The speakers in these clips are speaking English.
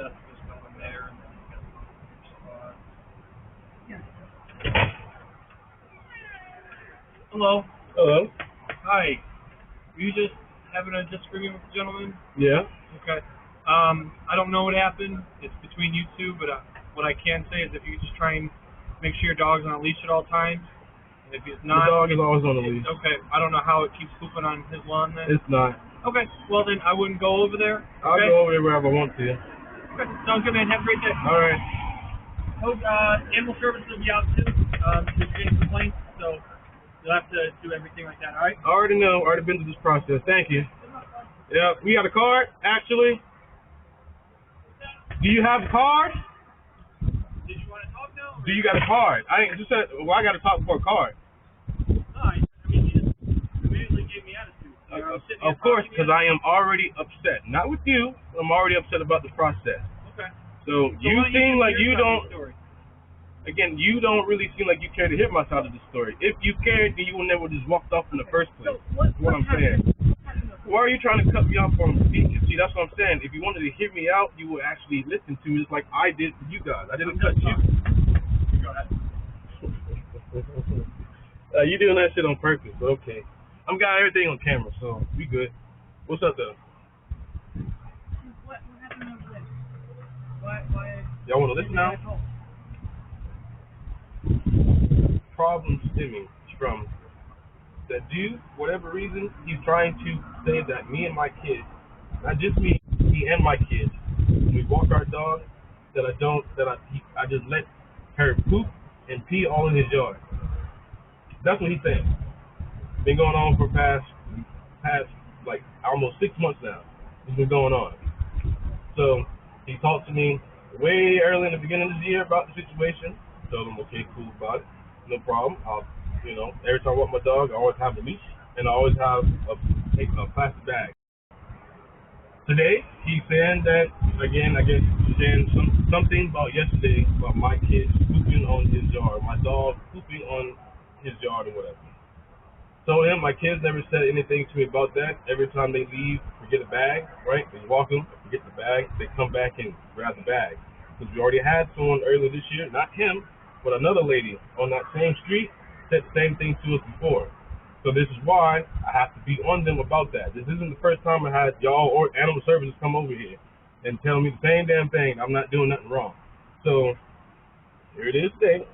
process was going there, and then you got yeah. Hello. Hello. Hi. Were you just having a disagreement with the gentleman? Yeah. Okay. I don't know what happened. It's between you two, but what I can say is if you just try and make sure your dog's on a leash at all times. And if it's not, the dog is always on a leash. Okay. I don't know how it keeps pooping on his lawn then. It's not. Okay. Well then, I wouldn't go over there. Okay? I'll go over there wherever I want to. Okay. Sounds good, man. Have a great day. All right. Animal services will be out too. There's getting complaints, so you'll have to do everything like that. All right. I already know. Already been through this process. Thank you. Yeah. We got a card, actually. Do you have a card? Did you want to talk now? Do you got a card? I ain't just said. Well, I got to talk for a card. No, I mean, you just immediately gave me attitude. So of course, because I am already upset. Not with you. I'm already upset about the process. Okay. So you seem like you don't. Again, you don't really seem like you care to hear my side of the story. If you cared, then you would never just walked off in the first place. So what I'm saying. Why are you trying to cut me off from speaking? See, that's what I'm saying. If you wanted to hear me out, you would actually listen to me just like I did for you guys. I didn't cut you. Go ahead. You doing that shit on purpose, but okay. I'm got everything on camera, so we good. What's up, though? What happened over there? Why? Y'all want to listen now? Problem stemming from that dude, whatever reason, he's trying to say that me and my kids, not just me and my kids, when we walk our dog, that I just let her poop and pee all in his yard. That's what he's saying. Been going on for past like almost 6 months now. It's been going on. So he talked to me way early in the beginning of this year about the situation. Told him, okay, cool about it, no problem. Every time I walk my dog, I always have a leash and I always have a plastic bag. Today, he's saying that again. I guess he's saying something about yesterday about my kids pooping on his yard, my dog pooping on his yard or whatever. Told him my kids never said anything to me about that. Every time they leave, forget a bag, right? They walk them, forget the bag. They come back and grab the bag. Because we already had someone earlier this year, not him, but another lady on that same street said the same thing to us before. So this is why I have to be on them about that. This isn't the first time I had y'all or animal services come over here and tell me the same damn thing. I'm not doing nothing wrong. So here it is today.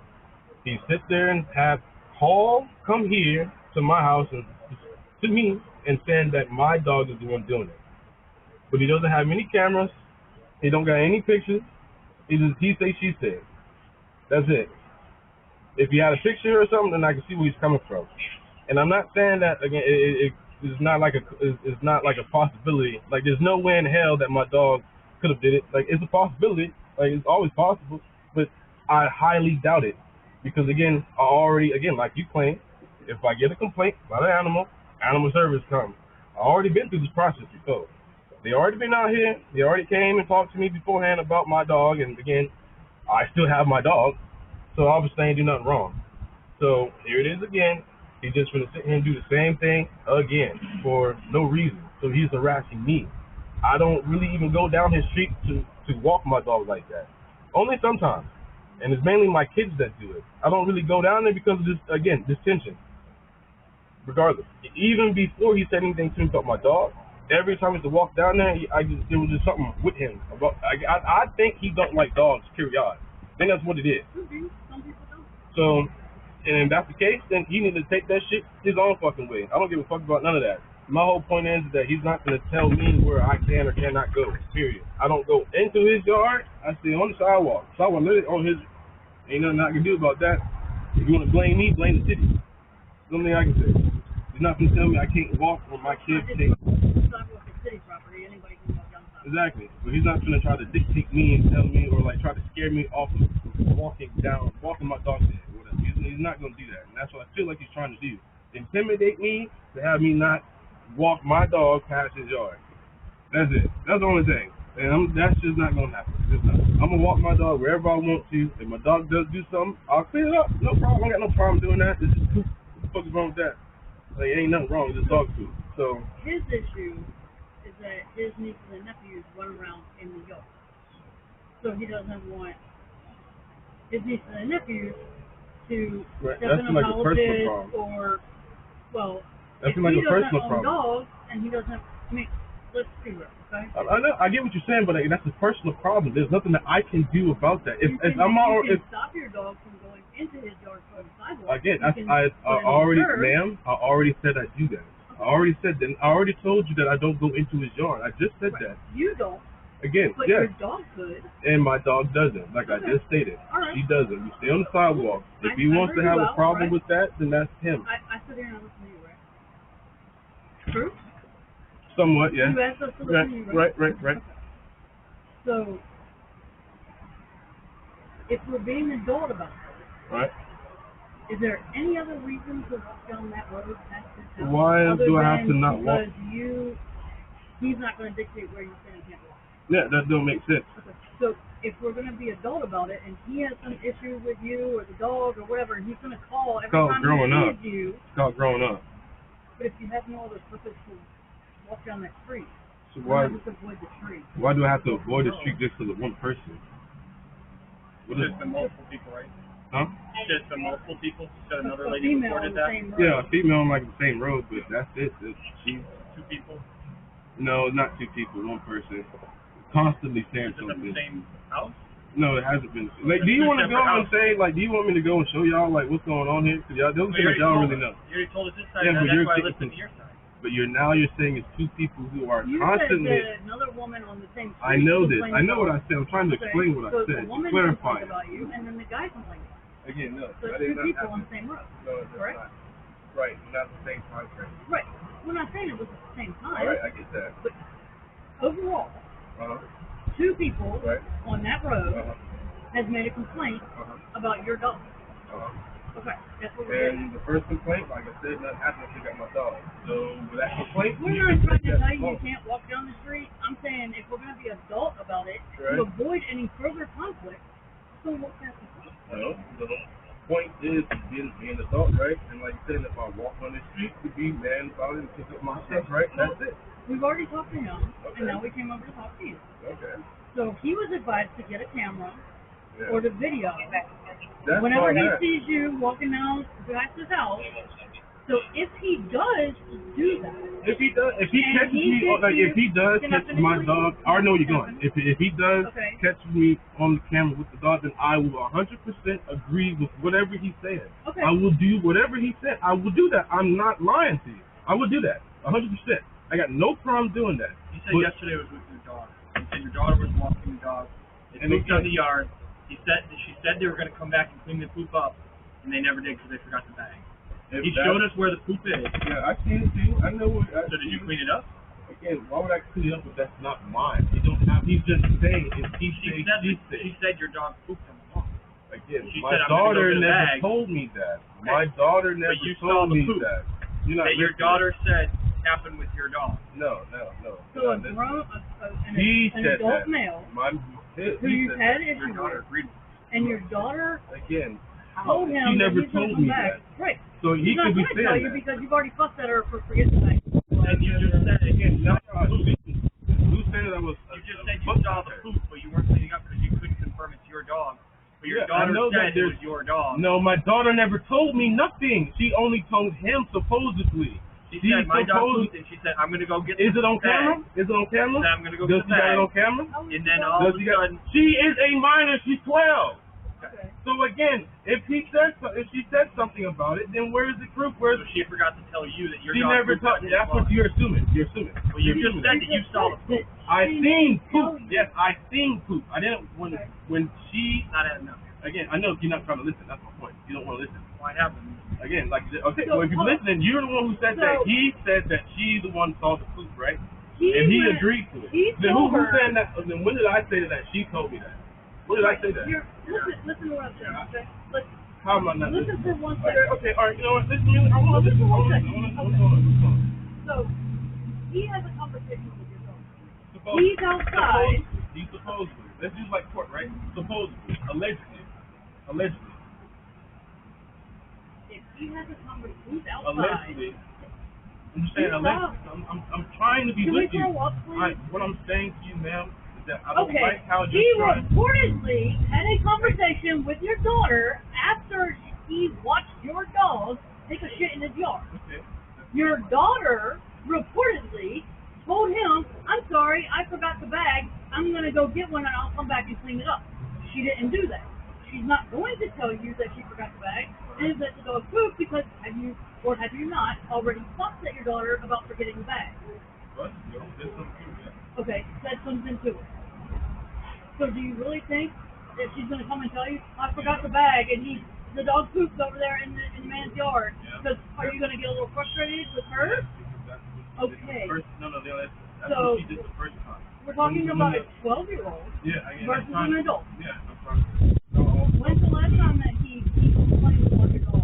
He sits there and have Paul come here to my house and to me and saying that my dog is the one doing it. But he doesn't have any cameras. He don't got any pictures. He say, she say. That's it. If he had a picture or something, then I can see where he's coming from. And I'm not saying that again. It's not like a possibility. Like there's no way in hell that my dog could have did it. Like it's a possibility. Like it's always possible, but I highly doubt it because again, like you claim, if I get a complaint about an animal service comes. I already been through this process before. They already been out here. They already came and talked to me beforehand about my dog. And again, I still have my dog, so obviously I ain't do nothing wrong. So here it is again. He's just going to sit here and do the same thing again for no reason. So he's harassing me. I don't really even go down his street to walk my dog like that. Only sometimes. And it's mainly my kids that do it. I don't really go down there because of this tension. Regardless. Even before he said anything to me about my dog, every time I used to walk down there, there was just something with him. I think he don't like dogs, period. I think that's what it is. Some people don't. So, and if that's the case, then he needs to take that shit his own fucking way. I don't give a fuck about none of that. My whole point is that he's not going to tell me where I can or cannot go, period. I don't go into his yard. I stay on the sidewalk. Sidewalk literally on his. Ain't nothing I can do about that. If you want to blame me, blame the city. Something I can say. He's not going to tell me I can't walk or my kids can't. Sidewalk is city property. Anybody can walk down the sidewalk. Exactly. But he's not going to try to dictate me and tell me or like try to scare me off of walking my dog there or whatever. He's not going to do that. And that's what I feel like he's trying to do. Intimidate me to have me not walk my dog past his yard. That's it. That's the only thing. And that's just not going to happen. It's not. I'm going to walk my dog wherever I want to. If my dog does do something, I'll clean it up. No problem. I got no problem doing that. This is poop. What the fuck is wrong with that? Like, ain't nothing wrong with this dog food. So his issue is that his nieces and nephews run around in the yard. So he doesn't want his nieces and nephews to Right. step That's in a like a pile of personal piss problem. or, well, That's if like he a doesn't personal own problem. dogs and he doesn't, I mean, let's be real, okay? I know. I get what you're saying, but like, that's a personal problem. There's nothing that I can do about that. If You can stop your dog from going into his yard from the sidewalk. again, You can I put it on already, the curb. ma'am, I already said I do that. I already said that. I already told you that I don't go into his yard. I just said that. You don't, Again, but yes. your dog could. And my dog doesn't, like I just stated. All right. She doesn't. We stay on the sidewalk. If he wants to have a problem with that, then that's him. I sit here and listen to you, right? True? Somewhat, yeah. You asked us to listen to you, right? Right. Okay. So, if we're being adult about it, Right. is there any other reason to walk down that road past his house? Why do I have to than not walk? Because he's not going to dictate where you stand and can't walk. Yeah, that don't make sense. Okay. So if we're going to be adult about it, and he has some issue with you or the dog or whatever, and he's going to call every time he sees you. It's called growing up. But if you have no other purpose to walk down that street, So why just avoid the tree. Why do I have to avoid the street just because of one person? Just the multiple people, right? Huh? Just the multiple people. So another A lady female reported on the that. same road. Yeah, a female on like the same road, but that's it. She's Two people. no, not two people, one person. Constantly saying Is it in something. the same house? No, it hasn't been. Like, do you want to go and say, like, do you want me to go and show y'all, like, what's going on here? Because y'all, those things y'all really know. You already told us this side, Yeah, and but that's why I listened to your side. But you're saying it's two people who are You constantly. said that another woman on the same street I know this. complained I know what about I said. I'm trying to explain what so I said. the woman Clarify complained it. about you, and then the guy complained about you. Again, no. So That two is not people on happening. the same road. No, it's correct? not. Right. Not the same time frame. Right. We're not saying it was at the same time. All right, I get that. But overall, Uh-huh. two people Right. on that road Uh-huh. has made a complaint about your dog. Uh-huh. Okay, that's what we're doing. And the first complaint, like I said, nothing happened until I got my dog. So with that complaint, We're not trying to tell you can't walk down the street. I'm saying if we're going to be adult about it, to avoid any further conflict, so walk past the street. Well, the point is being an adult, right? And like you said, if I walk on the street, to be man about it and pick up my stuff, right? That's it. We've already talked to him, and now we came over to talk to you. Okay. So he was advised to get a camera Yeah. or the video That's whenever all he that. sees you walking down past his house. So if he does do that, If he catches me, like if he does catch my dog, I already know where you're going. If he does catch me on the camera with the dog, then I will 100% agree with whatever he said. Okay. I will do whatever he said. I will do that. I'm not lying to you. I will do that 100%. I got no problem doing that. You said yesterday was with your daughter. You said your daughter was walking the dog. They moved down the yard. She said they were going to come back and clean the poop up, and they never did because they forgot the bag. He showed us where the poop is. Yeah, I seen it too. I know. So did you clean it up? Again, why would I clean it up if that's not mine? He don't have. He's just saying. She said your dog pooped on the lawn. Again, She my said, daughter I'm gonna go get a never bag. told me that. My daughter never But you saw told the me poop. that. You're not That your listening. daughter said happened with your dog. No. so You're not an adult that. male who He you've said had that. issue Your daughter with, agreed. and your daughter Again, told him she never that he's going to told come me back. that. Right. So he He's not could be going to tell saying you that. because you've already fussed at her for forgetting the bag. And you just said Again, now who said that I was? You just said you saw the poop, but you weren't cleaning up because you couldn't confirm it's your dog. But your daughter said it was your dog. No, my daughter never told me nothing. She only told him supposedly. She said my dog pooped, and she said I'm gonna go get. Is it on bag. camera? Is it on camera? She said, I'm gonna go Does get the she got bag. it on camera? And then all of a sudden, She is a minor. She's 12. Okay. So again, if she said something about it, then where is the proof? so she forgot to tell you that your She dog never pooped told on me. his That's lawn. what you're assuming. You're assuming. Well, you just said that you saw the poop. I seen poop. Yes, I seen poop. I didn't when she. Not enough. Again, I know you're not trying to listen. That's my point. You don't want to listen. Why happened? Again, like okay. So, Well, if you're listening, you're the one who said that. He said that she's the one who saw the poop, right? And he agreed to it. Then who said that? Then when did I say that? She told me that. When did I say that? Listen to what I'm saying. Okay. How am I not Listen listening? for 1 second. Okay, all right. You know what? Listen to me. I want to listen. Listen for 1 What's second. going on? So he has a conversation with your dog. Supposedly. He's outside. He's supposedly. Let's use like court, right? Supposedly. Allegedly. If he has a conversation, he's outside. Allegedly. I'm just saying allegedly. I'm trying to be Can with we you. grow up, please? What I'm saying to you, ma'am, is that I don't Okay, like how he you're trying. reportedly had a conversation with your daughter after he watched your dog take a shit in his yard. Okay. Your daughter reportedly told him, I'm sorry, I forgot the bag. I'm going to go get one and I'll come back and clean it up. She didn't do that. She's not going to tell you that she forgot the bag and that the dog pooped because have you not already talked at your daughter about forgetting the bag? But, there's some truth there. Okay, that's something to it. So do you really think that she's going to come and tell you, I forgot the bag and the dog pooped over there in the man's yard? Because are you going to get a little frustrated with her? Okay. No, that's So, what she did the first time. We're talking about a 12-year-old versus an adult. Yeah, I'm trying. When's the last time that he complained about your dog?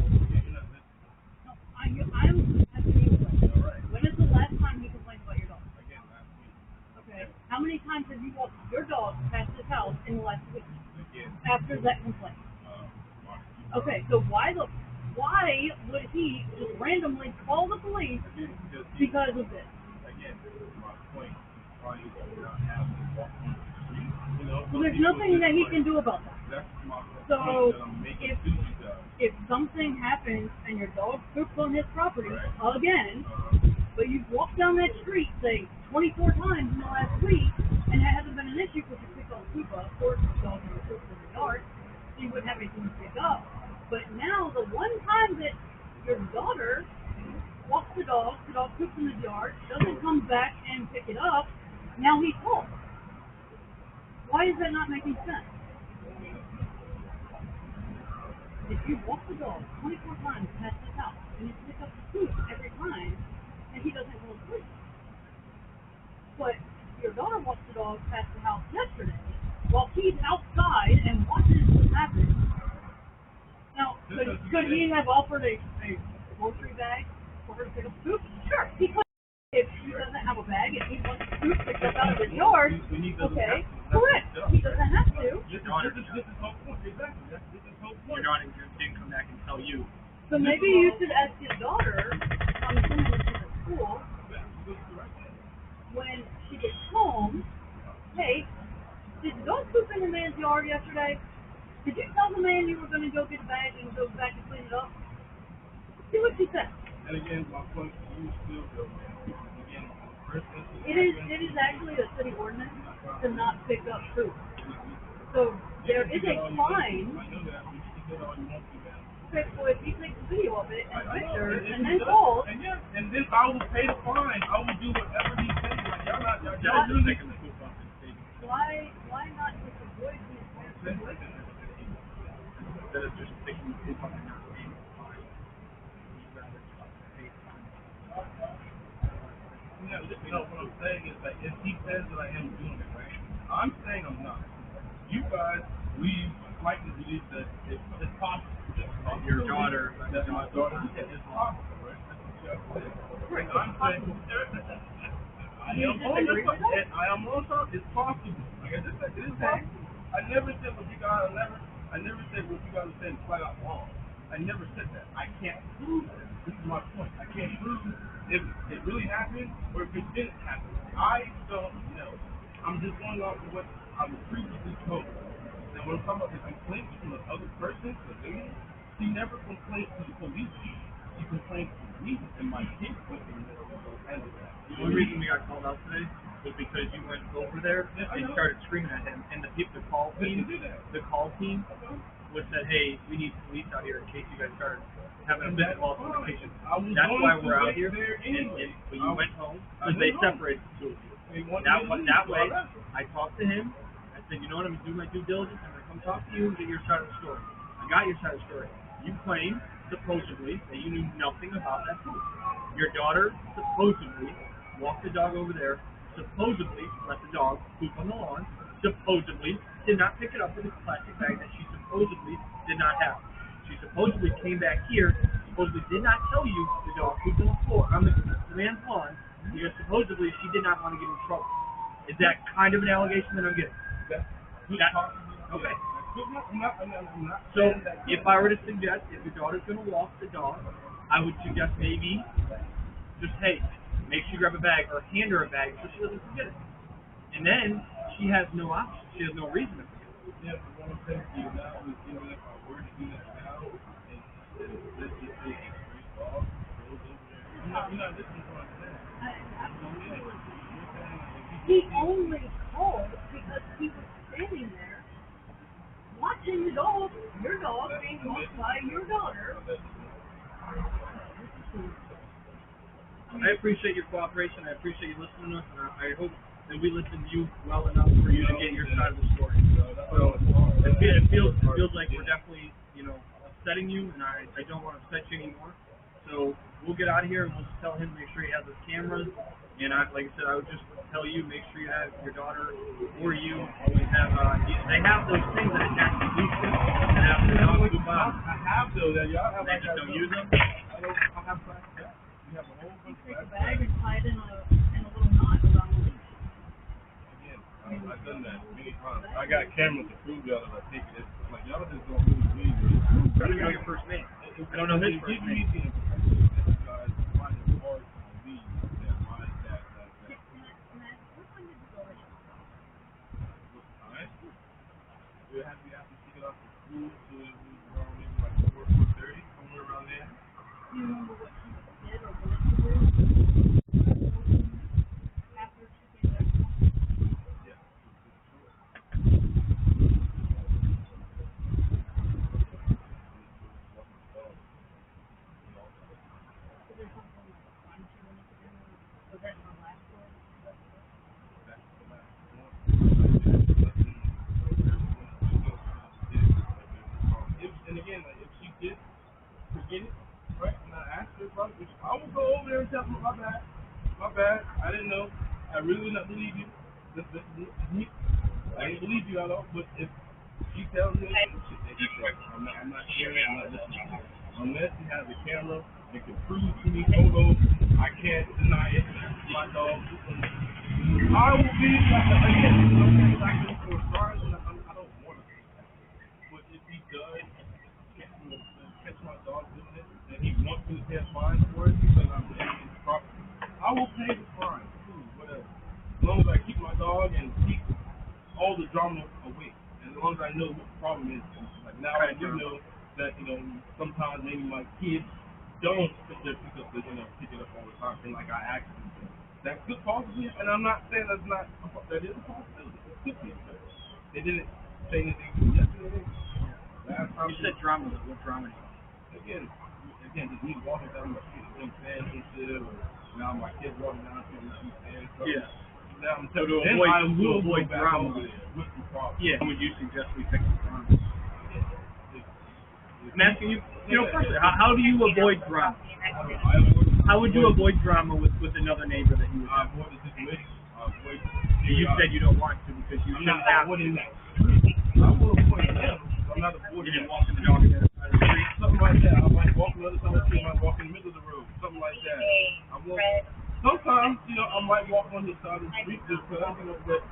No, I'm asking you a question. When is the last time he complained about your dog? Again, last week. Okay. How many times have you walked your dog past his house in the last week? Again. After that complaint? Okay, so why would he just randomly call the police because of this? Again, my point. Why you not have to walk on the street? Well, there's nothing that he can do about that. That's my point So that I'm making to you guys. if something happens and your dog poops on his property again, but you've walked down that street, say, 24 times in the last week, and it hasn't been an issue because you picked all the poop up, or the dog never pooped in the yard, so you wouldn't have anything to pick up. But now, the one time that your daughter walks the dog poops in the yard, doesn't come back and pick it up, now he's called. Why is that not making sense? If you walk the dog 24 times past his house and you pick up the poop every time, and he doesn't go to sleep. But your daughter walks the dog past the house yesterday while he's outside and watches what happens. Now, could he have offered a grocery bag for her to pick up the poop? Sure, he could. If she doesn't have a bag, if he wants the poop picked up out of his yard, okay, correct. He doesn't have to. This is whole point. Exactly. This is whole point. Your daughter didn't come back and tell you. So maybe you should ask your daughter, I'm assuming this is at school, when she gets home, hey, did the dog poop in the man's yard yesterday? Did you tell the man you were going to go get a bag and go back and clean it up? See what she says. And again, my point to you still goes. Again, first instance. It is actually a city ordinance to not pick up poop. So there is a fine. I know that, but you did all you want to, man. Okay, so if he takes a video of it and pictures and then calls. And then I will pay the fine. I will do whatever he says. Like, y'all doing taking the poop off the stage. Why not just avoid these situations? Instead of just taking the poop off and not paying the fine, you'd rather just pay the fine. What I'm saying is that if he says that I am doing it, right? I'm saying I'm not. You guys, we likely believe that it's possible. Your daughter, That my daughter said it's possible, right? That's what you guys said. I'm saying, I am on top. It's possible. Like I just said, it is possible. I never said what you guys. I never said what you guys are saying flat out wrong. I never said that. I can't prove it. This is my point. I can't prove if it really happened or if it didn't happen. I don't know. I'm just going off of what I was previously told. Now, when I'm talking about the complaints from the other person, the lady, she never complained to the police. She complained to me and my kids with me. The only reason we got called out today was because you went over there and started screaming at him, and the call team was said, hey, we need police out here in case you guys started having a physical altercation. That's why we're out here. But you went home because they separated the two of you. That way, I talked to him. I said, you know what, I'm going to do my due diligence. I'm going to come talk to you and get your side of the story. I got your side of the story. You claim, supposedly, that you knew nothing about that poop. Your daughter supposedly walked the dog over there, supposedly let the dog poop on the lawn, supposedly did not pick it up in a plastic bag that she supposedly did not have. She supposedly came back here, supposedly did not tell you the dog pooped on the floor on the man's lawn, because supposedly she did not want to get in trouble. Is that kind of an allegation that I'm getting? Okay. So, if I were to suggest, if your daughter's going to walk the dog, I would suggest maybe just, hey, make sure you grab a bag or hand her a bag so she doesn't forget it. And then she has no option. She has no reason to forget. Yeah, but what I'm saying to you now is, even if I were to do that now, and let's just say a stray dog goes over there, you're not listening to what I'm saying. He only called because he was standing there watching your dog being walked by your daughter. I appreciate your cooperation. I appreciate you listening to us, and I hope that we listen to you well enough for you to get your side of the story. So it feels like we're definitely, upsetting you, and I don't want to upset you anymore. So we'll get out of here, and we'll just tell him to make sure he has his cameras. And like I said, I would just tell you, make sure you have your daughter or you always have. They have those things that attach to Bluetooth that have the dog boom box. I have those. Y'all have. They just don't use them. I have plastic. We have a whole bunch Take of a bag and tie it in a little knot around the leash. Again, I've done that many times. I got cameras to prove y'all that I take it. It's like y'all just don't really believe me. I don't even know your first name. I don't know his first name. Guys find it hard to believe that my dad does that. What time did you go in? What time? We have to pick it up from school, so it was around maybe like 4:30, somewhere around there. Do you remember what she did or wanted to do after she came back home? Yeah. Was there something like a crime she wanted to do? Was that her last one? And again, like, if she did forget it, right, and I asked her about it, I would go over there and tell her, my bad, I didn't know, I really would not believe you. This is me. I didn't believe you at all, but if she tells me, I'm not hearing it, I'm not listening to it. Unless you have the camera and can prove to me, photos, I can't deny it. My dog, I will be, again, I'm saying exactly for stars, and I don't want to. But if he does catch my dog doing it, and he wants me to pay a fine for it because I'm damaging his property, I will pay the fine, too, whatever. As long as I keep my dog and keep all the drama away, and as long as I know what the problem is. Like now I do know that, sometimes maybe my kids don't pick it up all the time, and like I asked them to. That could possibly, and I'm not saying that is a possibility. It could be. They didn't say anything to me yesterday. Last time You said drama. What drama? again, just me walking down the street and them saying some shit, or now my kids walking down the street and them saying something. Yeah. Now I'm So telling to you, I will avoid go back drama. over there with the problem. Yeah. How would you suggest we fix the drama? I'm asking you, firstly, how do you avoid drama? How would you avoid drama with another neighbor that you would I have? avoid the situation. You said you don't want to because you I'm shouldn't not have to. avoiding that. I will avoid him. I'm not You avoiding didn't him. walk in the dog on the other side of the street. Something like that. I might walk on the other side of the street. I might walk in the middle of the road. Something like that. I won't. Sometimes, I might walk on the side of the street just because, but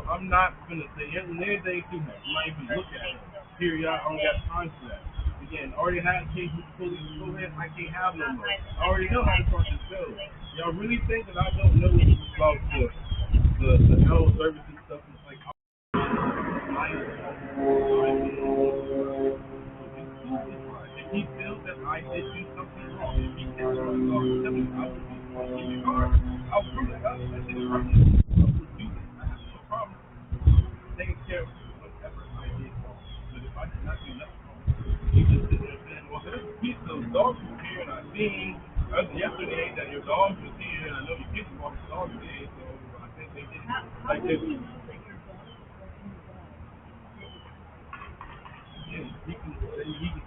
I'm not going to say anything to him. I'm not even look at him. Period. I don't got time for that. Again, already had a case with the police. Go ahead, I can't have no more. I already know how the process goes. Y'all really think that I don't know about the animal services stuff? It's like, if he feels that I did do something wrong, if he catches my dog, tell me, I will do it. I'll prove it up. I did it right. I will do it. I have no problem taking care of whatever I did wrong. But if I did not do nothing wrong, you just sit there saying, well, there's a piece of dogs was here, and I seen yesterday that your dog was here, and I know your kids walked the dog today, so I think they did. How would you know that your dog was walking the dog? Again, he can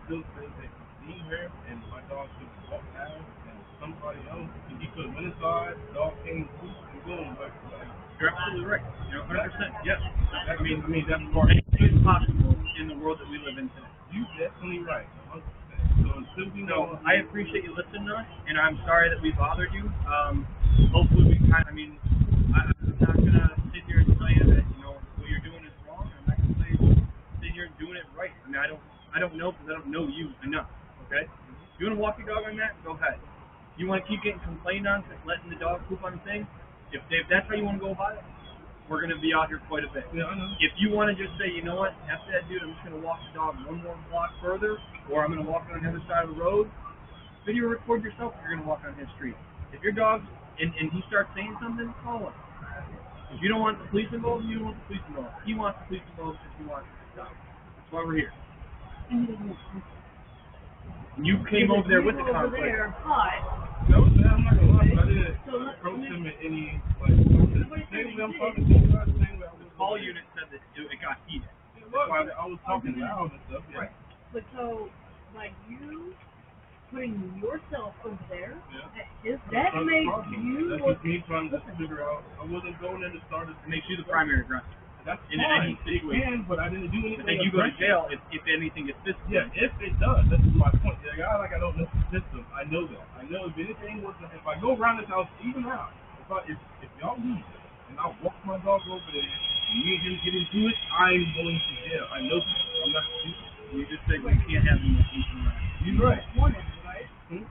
still say that he's seen her, and my dog could walk out, and somebody else, and he could have went inside, the dog came and boom, back to life. You're absolutely right. 100%. Yes. I mean that's part. Anything is possible in the world that we live in today. You're definitely right. 100%. So until we know, I appreciate you listening to us, and I'm sorry that we bothered you. Hopefully we I'm not gonna sit here and tell you that what you're doing is wrong. I'm not gonna sit here and doing it right. I mean I don't know because I don't know you enough. Okay. If you want to walk your dog on that, go ahead. You want to keep getting complained on for letting the dog poop on the thing? If that's how you want to go about it, we're going to be out here quite a bit. Yeah, I know. If you want to just say, you know what, F that dude, I'm just going to walk the dog one more block further, or I'm going to walk on the other side of the road, video record yourself if you're going to walk on his street. If your dog's, and he starts saying something, call him. If you don't want the police involved, you don't want the police involved. He wants the police involved because he wants to stop. That's why we're here. And he doesn't want to. You came over there with the over conflict. there, but That was bad. I'm not gonna lie, but I didn't So let- approach let me- him in any like the same way I'm talking to you guys, the same way I was. The call unit said that it got heated. That's why I was talking loud and stuff. Yeah. right. But so by you putting yourself over there Yeah. at his, that makes you That's look. just me trying to figure out. I wasn't going in to start it. It makes you the primary aggressor. That's in fine. any situation. But I didn't do anything. But then you go to jail if anything gets physical. Yeah, if it does, that's my point. The guy like I don't know the system. I know that. I know if anything was, if I go around this house, even now, if y'all leave and I walk my dog over there, and me and him get into it, I'm going to jail. I know that. I'm not stupid. You just said you can't have any police around. You're right. Wanted, right? Hmm?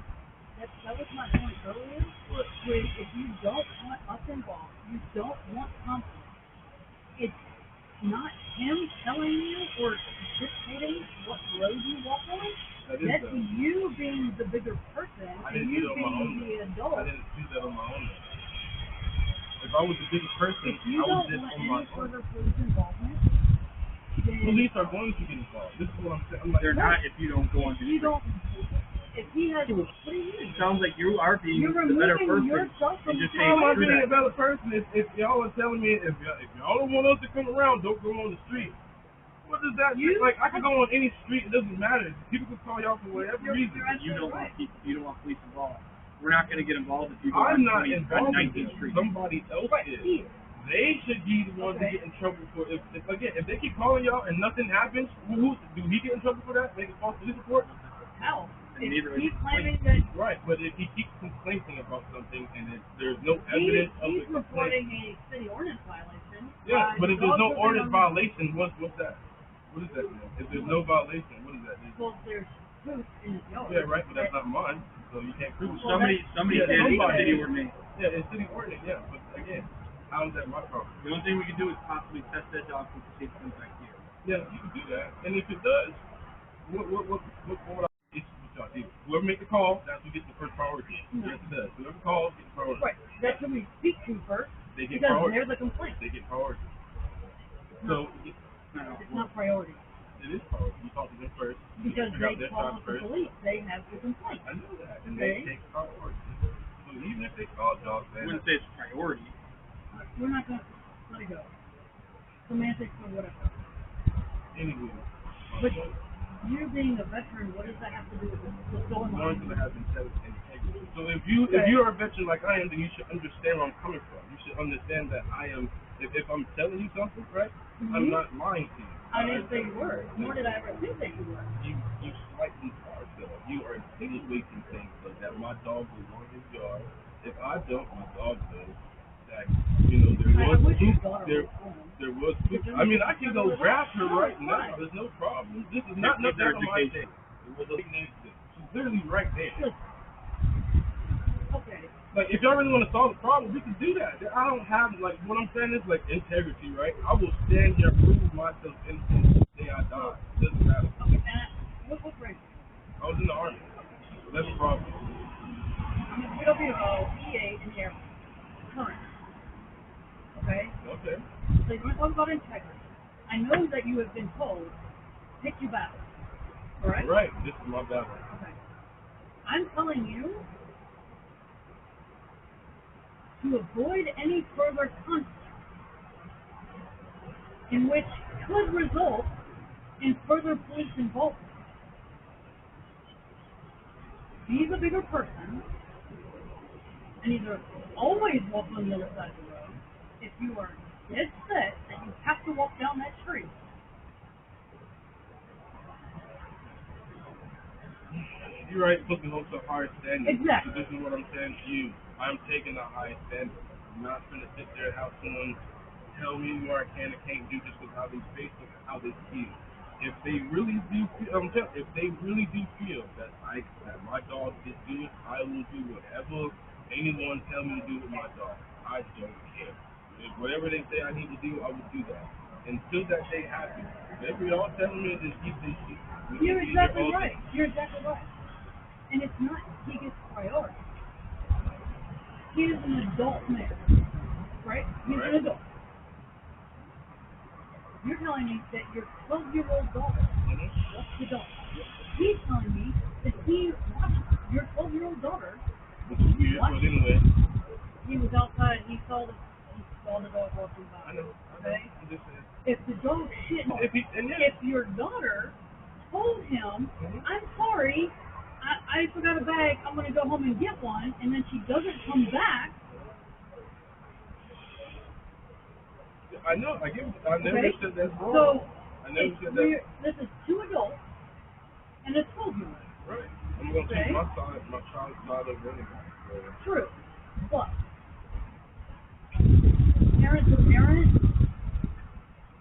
That was my point earlier. What? When if you don't want us involved, you don't want conflict. It's not him telling you or dictating what road you walk on. That's you being the bigger person and you being the adult. I didn't do that on my own. If I was the bigger person, If you I don't would just want on my any own. further police involvement, then Police are going to get involved. This is what I'm saying. I'm like, They're not if you don't go on. if you don't, if he has, what do you It mean? sounds like you are being You're the better removing person. yourself from and just the saying, how am I screw being a that. better person if y'all are telling me if y'all don't want us to come around, don't go on the street? What does that mean? Like I can go on any street, it doesn't matter. People can call y'all for whatever reason. You don't want people, you don't want police involved. We're not going to get involved if you go I'm on not 20 involved in 19th it. Street. Somebody else is. They should be the ones that get in trouble for if again if they keep calling y'all and nothing happens, who do he get in trouble for that? Make a false police report? How? And If neither is he's the claiming that Right, but if he keeps complaining about something and there's no evidence of he's the complaint. reporting a city ordinance violation. Yeah, but if there's no ordinance violation. violation, what's that? What is that then? If there's no violation, what is that then? Well, there's poop in his yard. Yeah, right, but that's not mine, so you can't prove it. Well, Somebody Yeah, did it in somebody. city ordinance. Yeah, it's city ordinance, yeah, but again, how is that my problem? The only thing we can do is possibly test that dog for see if it comes back here. Yeah, you can do that, and if it does, what would I? It's what y'all do. Whoever make the call, that's who gets the first priority. Mhm. Yes, it does. Whoever calls gets priority. Right. That's who we speak to first. They get because priority. they're the complaint. They get priority. So It's not priority. it is priority. You talk to them first. Because figure out they their call side the first. police. They have the complaint. I know that, and they take priority. So even if they call dogs, I wouldn't say it's a priority. We're not going to let it go. Semantics or whatever. anyway. But you being a veteran, what does that have to do with what's going One on? that has integrity. So if you're a veteran like I am, then you should understand where I'm coming from. You should understand that I am. If I'm telling you something, right? Mhm. I'm not lying to you. I didn't say you were, nor did I ever think that you were. You slightly are though. You are insinuating things like that. My dog will want his yard. If I don't, my dog does. That I wish your daughter there was home. there was poop. I mean, I can go grab her right now. There's no problem. This is not nothing on my day. It was a incident. She's literally right there. Okay. Like, if y'all really want to solve the problem, we can do that. I don't have, like, what I'm saying is, like, integrity, right? I will stand here and prove myself innocent the day I die. It doesn't matter. Okay, and what rank? I was in the Army. So that's a problem. I'm a PWO, E8 in the Air Force. Current. Okay? Okay. So you want to talk about integrity. I know that you have been told, pick your battle. Correct? Right. This is my battle. Okay. I'm telling you to avoid any further conflict in which could result in further police involvement. Be the bigger person and either always walk on the other side of the road if you are dead set that you have to walk down that street. You're right, supposed to hold to a higher standard. Exactly. So this is what I'm saying to you. I'm taking a high standard. I'm not going to sit there and have someone tell me what I can and can't do just with how they face it and how they feel. If they really do feel, if they really do feel that my dog is good, I will do whatever anyone tell me to do with my dog. I don't care. If whatever they say I need to do, I will do that. Until that day happens. Whatever y'all telling me is keep this shit. You're exactly right. You're exactly right. And it's not he gets priority. He is an adult man, right? He's an adult. You're telling me that your 12-year-old daughter wants the dog. He's telling me that he watched your 12-year-old daughter. Anyway. He was outside. He saw the dog walking by. I know. Okay. I'm just saying. If the dog shit, if your daughter told him, "I'm sorry, I forgot a bag. I'm going to go home and get one," and then she doesn't come back. I know. I never said that's wrong. So I never said that. This is 2 adults and a 12-year-old. Right. I'm going to keep my child's side of anyway. So. True. But parent to parent,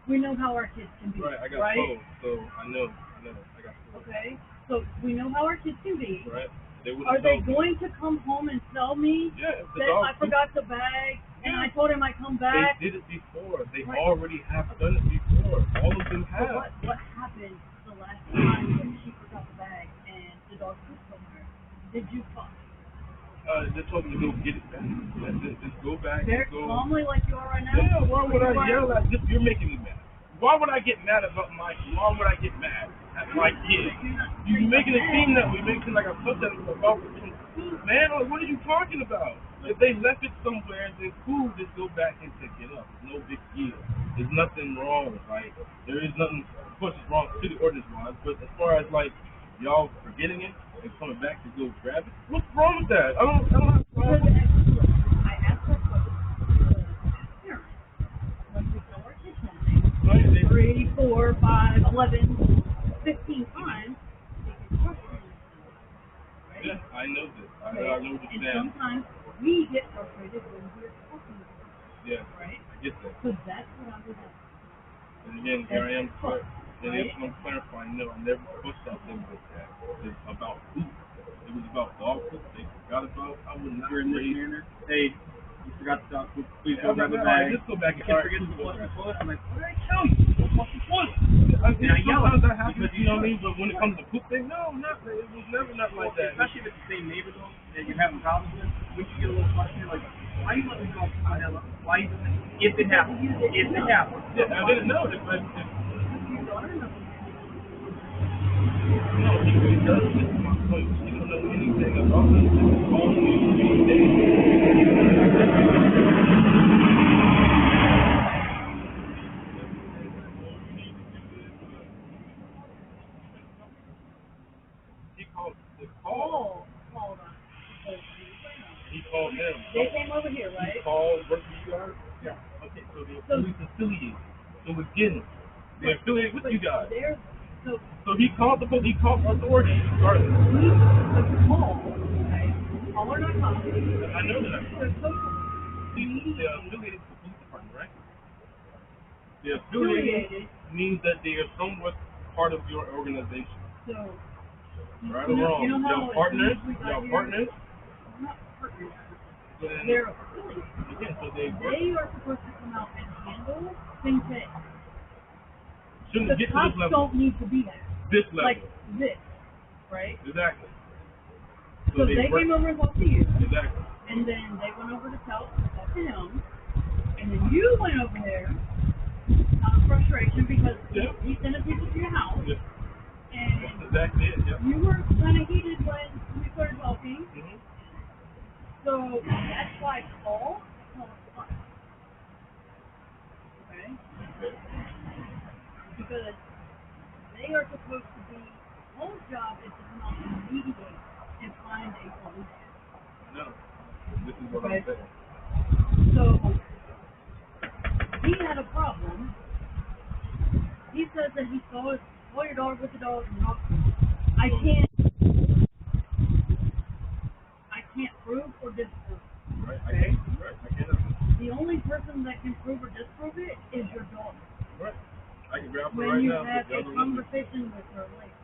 we know how our kids can be. Right. I got told, so I know. I got told. Okay. So we know how our kids can be. Right. Are they going to come home and tell me that I forgot the bag and I told him I'd come back? They did it before. They already have done it before. All of them have. So what happened the last time when she forgot the bag and the dog pooped somewhere? Did you fuck? They told me to go get it back. Just go back. Very calmly like you are right now? Yeah, why would I yell at you? You're making me mad. Why would I get mad at my kid? You're making it seem that way. Making like I put that about man, what are you talking about? If they left it somewhere, then cool, just go back and pick it up. It's no big deal. There's nothing wrong, right? There is nothing, of course it's wrong city ordinance wise, but as far as like y'all forgetting it and coming back to go grab it, what's wrong with that? I don't have a problem. I asked that question. Parents, when we tell our kids something, 3, 4, 5, 11, 15 times, they get frustrated. Right? Yeah, I know this. I know what you're saying. And sometimes we get frustrated when we're talking to them. Yeah. Right? I get that. So that's what I was asking. And again, here I am. And if I'm clarifying, no, I never pushed out them with that. It's about food. It was about dog food. They forgot about. I would not raise. Hey, you forgot the dog food. Please go grab the bag. Just go back and forget to flush the toilet. I'm like, what did I tell you? Don't flush the toilet. And I yell at that happens, you know what I mean? But when it comes to poop thing, no, not. It was never not like that. Especially if it's the same neighbor though that you're having problems with. When you get a little frustrated, like, why you let me go? Why? If it happens. If it happens. Yeah, I didn't know this, but. No, he really does. This is my point. She don't know anything about this. It's all new days. He called on. He called them. They came over here, right? He called, what do you guys? Yeah. Okay, so they're police affiliated. So again, they're affiliated with you guys. So he called authorities. Started. The call, okay? All or not call. I know that. They're so They're affiliated with the police department, right? They're affiliated means that they are somewhat part of your organization. So, right or wrong? You know how y'all partners? Not partners. They're affiliated. Again, so they are supposed to come out and handle things that shouldn't get to this level. Don't need to be there. This level. Like this, right? Exactly. So they came over and talked to you. Exactly. And then they went over to talk to him. And then you went over there out of frustration because he sent people to your house. Yeah. And that's exactly it. Yeah. You were kind of heated when we started talking. Mm-hmm. So that's why call okay? Because they are supposed to be, whole job is to come out and mediate and find a solution. No. This is what I'm saying. So, he had a problem. He says that he saw your dog with the dog and dog. I can't prove or disprove. Right. Okay? I can't. The only person that can prove or disprove it is your daughter. Right. I can grab her when right you now. have a conversation with her later.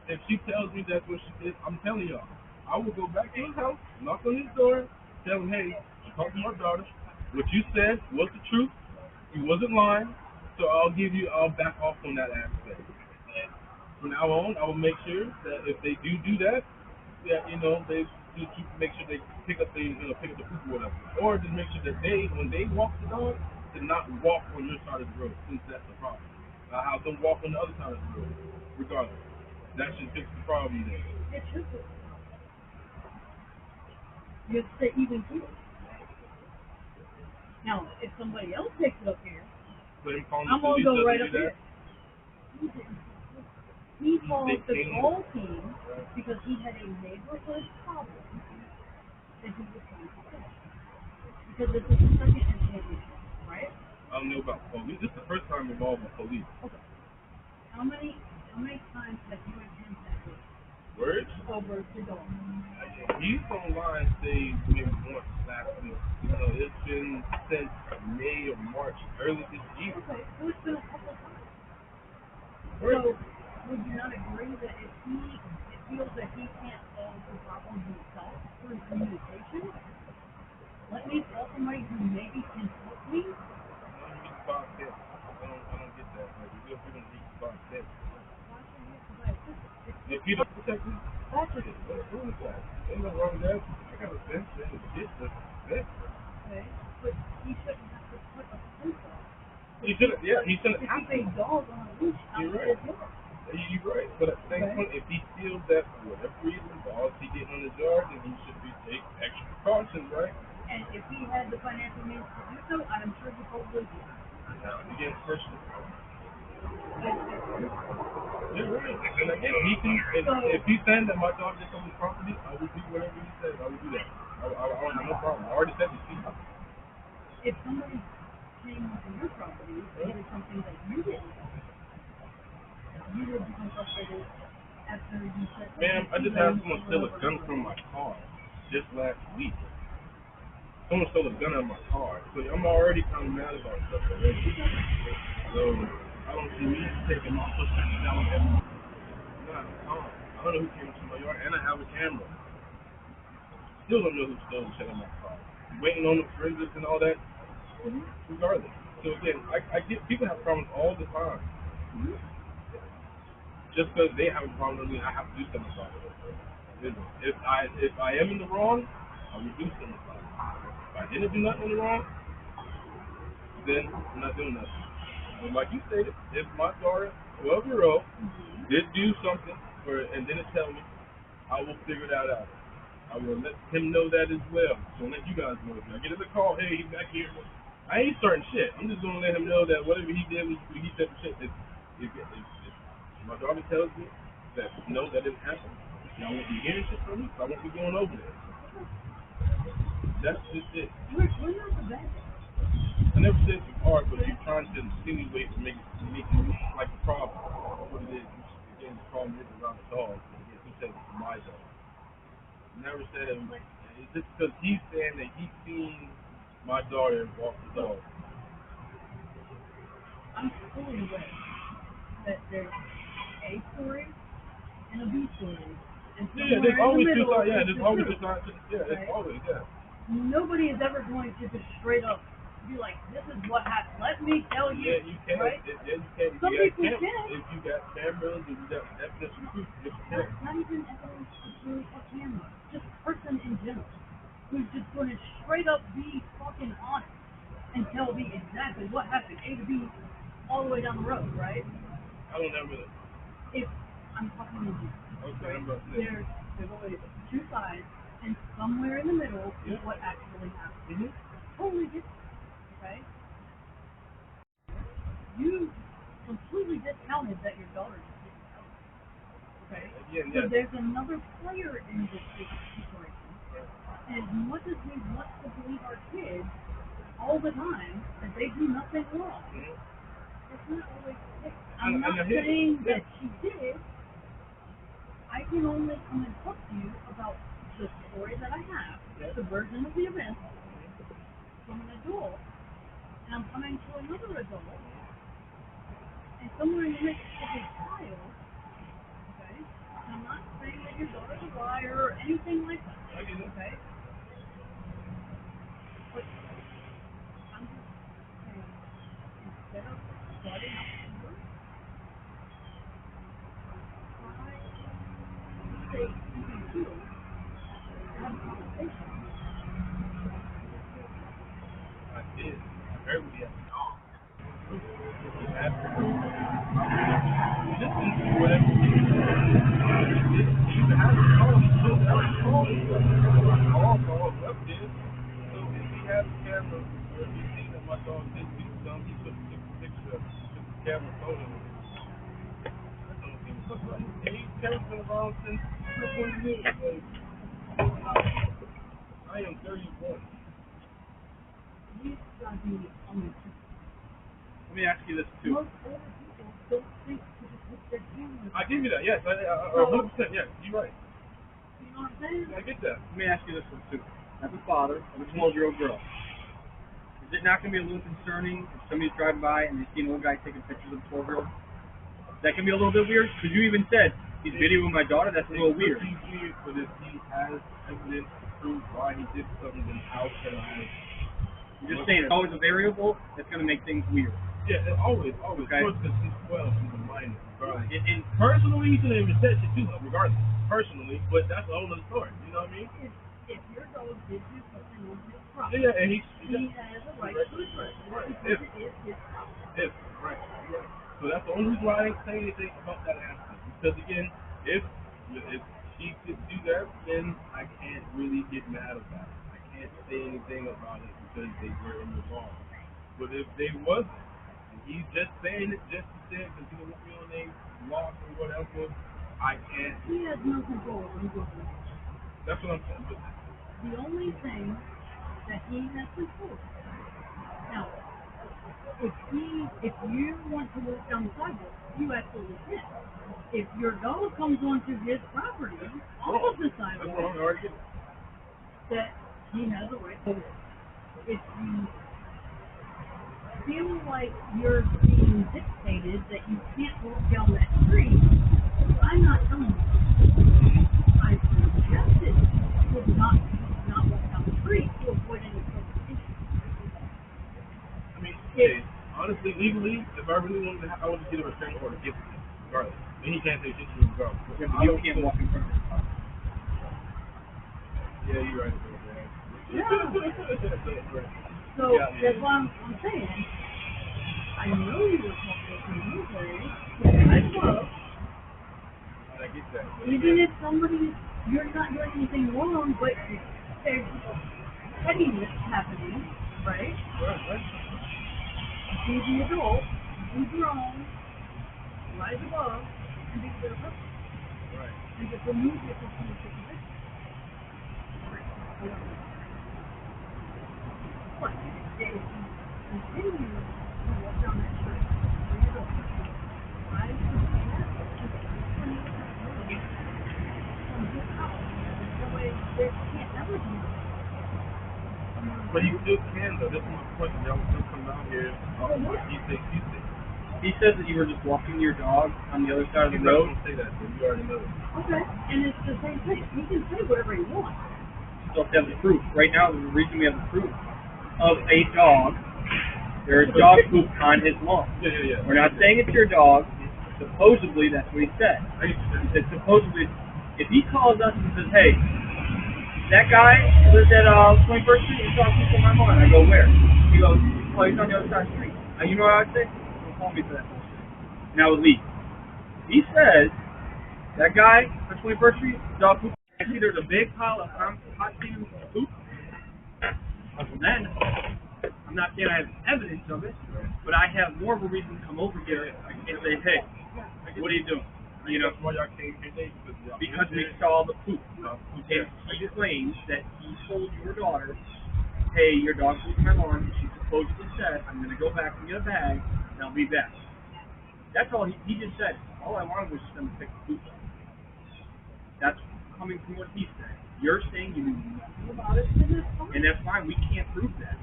If she tells me that's what she did, I'm telling y'all, I will go back to his house, knock on his door, tell him, hey, talk to my daughter. what you said was the truth. You wasn't lying, so I'll back off on that aspect. And from now on, I will make sure that if they do that, they to make sure they pick up pick up the poop or whatever, or just make sure that when they walk the dog, to not walk on your side of the road, since that's the problem. I have them walk on the other side of the road, regardless. That should fix the problem then. It should be. You have to say even keel. Now, if somebody else takes it up here, I'm going to go right up here. He called the call team because he had a neighborhood problem that he was trying to fix. Because this is the second incident, right? I don't know about police. This is the first time involved with police. Okay. How many times have you and him had this? Words? Over the dog. He's online say maybe once last week. It's been since May or March, early this year. Okay, so it's been a couple of times. Words. So, would you not agree that if he feels that he can't solve the problem himself through communication, let me call somebody who maybe can help me? I don't get that. Like, you don't need to box that. If you don't protect me, what's wrong with that? Ain't nothing wrong with that. I got a fence and a ditch that's a fence. Okay, but he shouldn't have to put a fence up. He shouldn't, yeah, he shouldn't have to. Keep a dog on a leash out of his yard. You're right, but at the same point, if he feels that for whatever reason, dogs he getting on his yard, then he should be taking extra precautions, right? And if he had the financial means to do so, I'm sure he probably would. Again, personal. You're right. And again, he can. If he's saying that my dog gets on his property, I will do whatever he says. I will do that. I don't have no problem. I already said this to you. If somebody came onto your property and did something that you didn't do, you would become frustrated after you said. Ma'am, I just had someone steal a gun from my car just last week. Someone stole a gun out of my car, so I'm already kind of mad about stuff already. So I don't see me taking my footsteps down every. Not a time. I don't know who came into my yard, and I have a camera. Still don't know who stole the shit out of my car. Waiting on the forensics and all that. Regardless. So again, I get people have problems all the time. Just because they have a problem doesn't mean I have to do something about it. If I am in the wrong, I will do something about it. If I didn't do nothing in the wrong, then I'm not doing nothing. And like you stated, if my daughter, 12-year-old, did do something and didn't tell me, I will figure that out. I will let him know that as well. So I'll let you guys know. If I get a call, hey, he's back here. I ain't starting shit. I'm just gonna let him know that whatever he did was he said shit. If my daughter tells me that no, that didn't happen, y'all won't be hearing shit from me, so I won't be going over there. That's just it. We're not the bad guys. I never said it's hard, but you're trying to insinuate to make it look like a problem. What it is, again, the problem is around the dog. Again, he said it's my dog. Never said it. It's just because he's saying that he's seen my daughter walk the dog. I'm fully aware that there's A story and a B story. And there's always two sides. Yeah, there's always two sides. Yeah, right? It's always, yeah. Nobody is ever going to just straight up be like, this is what happened. Let me tell you. Yeah, you can. Right? Yeah, you can. Some people can. If you got cameras, if you got evidence to prove, you can. Not even evidence to prove a camera. Just person in general. Who's just going to straight up be fucking honest and tell me exactly what happened, A to B, all the way down the road, right? I don't ever. If I'm talking to you, okay, I'm about to say. There's always two sides, and somewhere in the middle is what actually happened. Totally different, okay? You completely discounted that your daughter just didn't tell you, okay? So there's another player in this situation. And as much as we want to believe our kids all the time that they do nothing wrong, that's not always the case. I'm not saying that she did. I can only come and talk to you about the story that I have, the version of the event, from an adult, and I'm coming to another adult, and somewhere in the midst of a child, okay? And I'm not saying that your daughter's a liar or anything like that, okay? But instead of starting out first, try to say something to them, have a conversation. I did. I heard what he had to do. Listen to whatever. You have to call up there. So if he has a camera, or if he sees that my dog did do something, he took a picture of it, took the camera photo of it. I don't think it's right. And these cameras been around since 20 years. I am 31. These gotta be on the Let me ask you this too. most older people don't think to just put their cameras. I give you that, yes. 100%, yes. You're right. You know what I'm saying? I get that. Let me ask you this one too. As a father of a 12-year-old girl, is it not going to be a little concerning if somebody's driving by and they see an old guy taking pictures of a 12-year-old? That can be a little bit weird because you even said he's videoing my daughter. That's a little weird. He's weird, but if he has evidence to prove why he did something, then how can I? I'm just saying it's always a variable that's going to make things weird. Yeah, always. Okay. Of course, because he's 12, he's a minor. Right. And personally, he should have even said shit too, regardless. Personally, but that's a whole other story. You know what I mean? If your dog did do something on his property, Yeah, and he has a right to address it Right. because it is his property. Right. So that's the only reason why I didn't say anything about that aspect. Because again, if she could do that, then I can't really get mad about it. I can't say anything about it because they were in the wrong. But if they wasn't, and he's just saying it just to say it because he doesn't feel they lost or whatever, I can't. He has no control over his own. That's what I'm saying. But The only thing that he has control over. Now, if you want to walk down the sidewalk, you absolutely can. If your dog comes onto his property, off of the that's wrong. sidewalk, I already get it. that he has a right to. If you feel like you're being dictated that you can't walk down that street, I'm not telling you. I suggested you not walk down the street to avoid any confrontation. I mean, okay, honestly, legally, if I really wanted to, I would just get a restraining order, give it to him, regardless. Then he can't say shit to me regardless. You can't walk in front of his car. Yeah, you're right. So that's why I'm saying, I know you were talking to me today, I love, I get that. even if somebody, you're not doing anything wrong, but there's pettiness happening, right? Right. Be the adult, be grown, rise above, and be the person. Right. And just remove yourself from the situation. But if you continue to walk down that street, where you go, I suggest from his house. That way there can't ever be. But he still can, though. This is my question. Y'all still come down here. He said. He says that you were just walking your dog on the other side of the You road. don't say that, so you already know. Okay, and it's the same thing. He can say whatever he wants. You still have to have the proof. Right now, the reason we have the proof of a dog, there is dog poop on his lawn. Yeah. We're not saying it's your dog. Supposedly, that's what he said. He said supposedly, if he calls us and says, hey, that guy lives at 21st Street and saw poop on my lawn, I go, where? He goes, oh, he's on the other side of the street. You know what I would say? Don't call me for that bullshit. And I would leave. He says, that guy on 21st Street, dog poop. I see there's a big pile of hot steam poop. Then, I'm not saying I have evidence of it, but I have more of a reason to come over here and say, hey, what are you doing? You know, Why y'all came here today? because we saw the poop. And he claims that he told your daughter, hey, your dog pooped my lawn, and she supposedly said, I'm going to go back and get a bag, and I'll be back. That's all he just said. All I wanted was just them to pick the poop up. That's coming from what he said. You're saying you knew nothing about it, and that's fine. We can't prove that.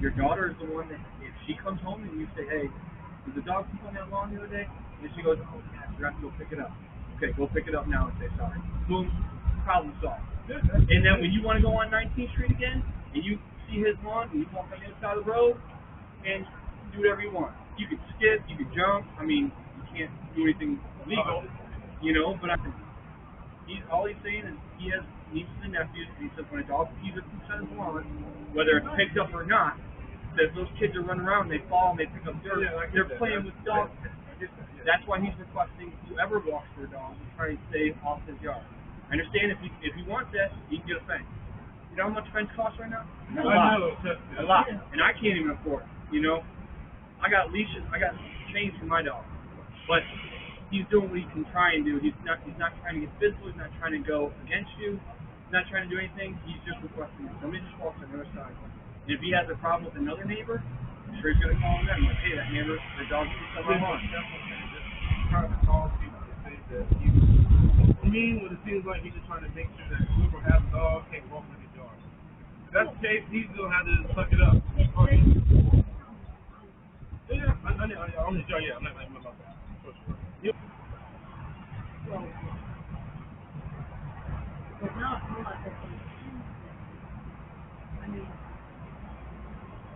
Your daughter is the one that, if she comes home and you say, hey, did the dog poop on that lawn the other day? And she goes, oh, yeah, I forgot to go pick it up. Okay, go pick it up now and say sorry. Boom, problem solved. And then when you want to go on 19th Street again, and you see his lawn, and you walk on the other side of the road, and do whatever you want. you could skip, you could jump. I mean, you can't do anything illegal, you know. But all he's saying is he has nieces and nephews, and he says when a dog pees or poops on his lawn, whether it's picked up or not, says those kids are running around, they fall, and they pick up dirt. They're playing with dogs. That's why he's requesting whoever walks their dog to try and stay off his yard. I understand if he wants that, he can get a fence. You know how much fence costs right now? A lot. And I can't even afford it, you know? I got leashes, I got chains for my dog. But he's doing what he can try and do. He's not trying to get physical, he's not trying to go against you, he's not trying to do anything, he's just requesting that somebody just walks on the other side. And if he has a problem with another neighbor, I'm sure he's gonna call them, like, hey, that neighbor, their dog keeps on my lawn. Trying to call people to say that to me, what it seems like he's just trying to make sure that whoever has a dog can't walk in his yard. If that's the case, he's gonna have to suck it up. Yeah, I'm just yeah, I'm not about that. For sure. Yep. Well, but not a lot of them. I mean,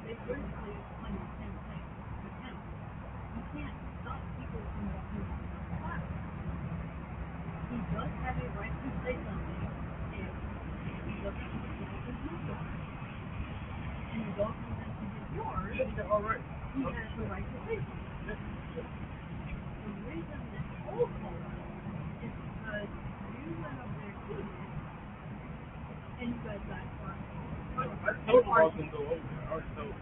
they basically on the same thing. You can't stop people from walking on the flat. He does have a right to say something if he doesn't like his neighbor. And the dog comes into his yard, Yeah, all right. he has the right to say something. The reason that all call is because you went up there doing it, and you guys got I told you I was gonna go over there. I already told you.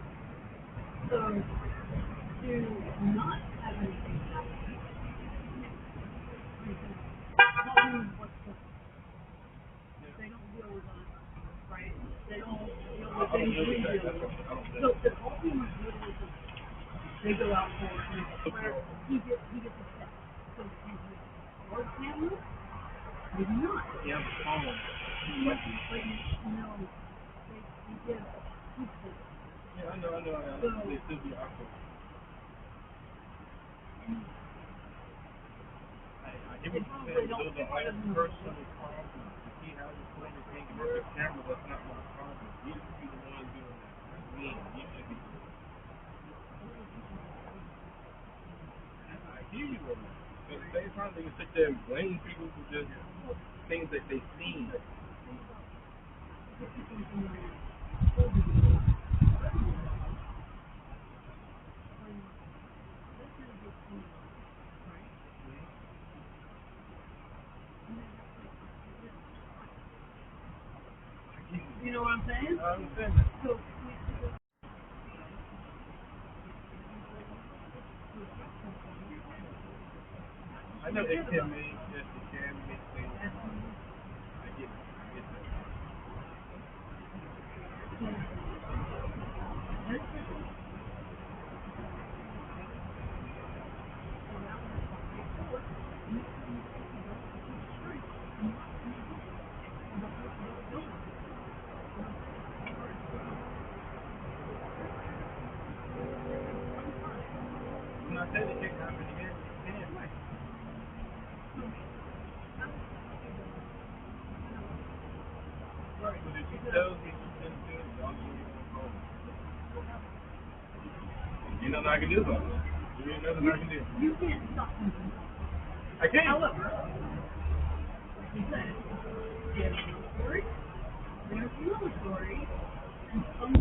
So, to not have anything happen, you can tell them what's the. They don't deal with us, right? They don't deal with anything we deal with. So, the ultimate deal is that they go out for it, where he gets upset. So, if the dog can't move, maybe not. Yeah, I'm calling. But you know, they give pieces. Yeah, I know. They still be awkward. I hear what you're saying. Those are all personal problems. If he has a phone and can't get the camera, that's not my problem. You should be the one doing that. That's me. You should be. I hear you on that. But at the same time, they can sit there and blame people for just things that they see. You know what I'm saying? I understand that. So, I know it can make, yes, it can make things. I get that. I'm not saying it can't happen again. It can. Right, but if he tells me he's going to do it, I'll give him a phone. Ain't nothing I can do about it. There ain't nothing I can do. you can't stop him. I can't. However, like you said, there's a story, there's another story, and some